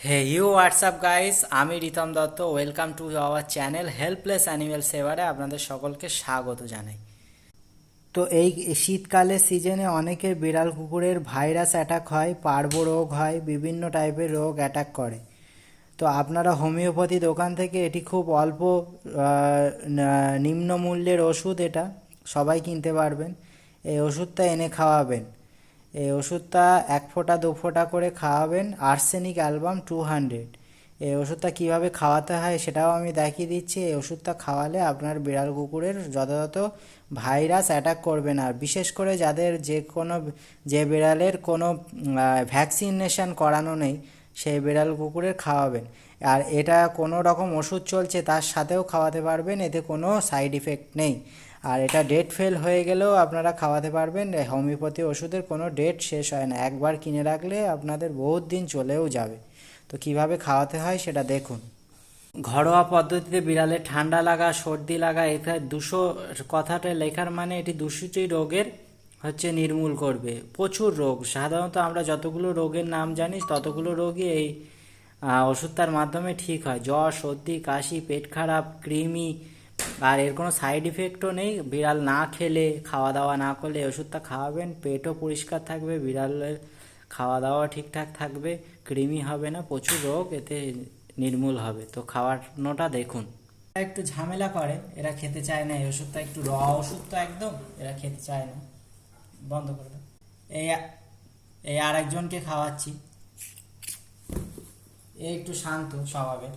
Hey you what's up guys, আমি Ritam Dutta. Welcome to our channel helpless animal সেভারে আপনাদের সকলকে স্বাগত জানাই। তো এই শীতকালের সিজনে অনেকের বিড়াল কুকুরের ভাইরাস অ্যাটাক হয়, পার্বো রোগ হয়, বিভিন্ন টাইপের রোগ অ্যাটাক করে। তো আপনারা হোমিওপ্যাথি দোকান থেকে এটি খুব অল্প নিম্ন মূল্যের ওষুধ, এটা সবাই কিনতে পারবেন। এই ওষুধটা এনে খাওয়াবেন। এই ওষুধটা 1 ফোঁটা 2 ফোঁটা করে খাওয়াবেন। Arsenic album 200। এই ওষুধটা কীভাবে খাওয়াতে হয় সেটাও আমি দেখিয়ে দিচ্ছি। এই ওষুধটা খাওয়ালে আপনার বিড়াল কুকুরের যথাযথ ভাইরাস অ্যাটাক করবে না। আর বিশেষ করে যাদের যে বিড়ালের কোনো ভ্যাকসিনেশন করানো নেই, সেই বিড়াল কুকুরের খাওয়াবেন। আর এটা কোনো রকম ওষুধ চলছে তার সাথেও খাওয়াতে পারবেন, এতে কোনো সাইড ইফেক্ট নেই। আর এটা ডেট ফেল হয়ে গেলেও আপনারা খাওয়াতে পারবেন। হোমিওপ্যাথি ওষুধের কোনো ডেট শেষ হয় না, একবার কিনে রাখলে আপনাদের বহুত দিন চলেও যাবে। তো কিভাবে খাওয়াতে হয় সেটা দেখুন। ঘরোয়া পদ্ধতিতে বিড়ালে ঠান্ডা লাগা, সর্দি লাগা, এখানে 200 কথাটা লেখার মানে এটি 200টি রোগের নির্মূল করবে। প্রচুর রোগ, সাধারণত আমরা যতগুলো রোগের নাম জানি ততগুলো রোগই এই ওষুধটার মাধ্যমে ঠিক হয়। জ্বর, সর্দি, কাশি, পেট খারাপ, কৃমি। আর এর কোনো সাইড ইফেক্টও নেই। বিড়াল না খেলে, খাওয়া দাওয়া না করলে ওষুধটা খাওয়াবেন, পেটও পরিষ্কার থাকবে, বিড়ালের খাওয়া দাওয়া ঠিকঠাক থাকবে, কৃমি হবে না, প্রচুর রোগ এতে নির্মূল হবে। তো খাওয়ানোটা দেখুন। একটু ঝামেলা করে, এরা খেতে চায় না এই ওষুধটা, একটু ওষুধ তো একদম এরা খেতে চায় না। বন্ধ করে দাও। এই এই আরেকজনকে খাওয়াচ্ছি, এ একটু শান্ত স্বভাবের।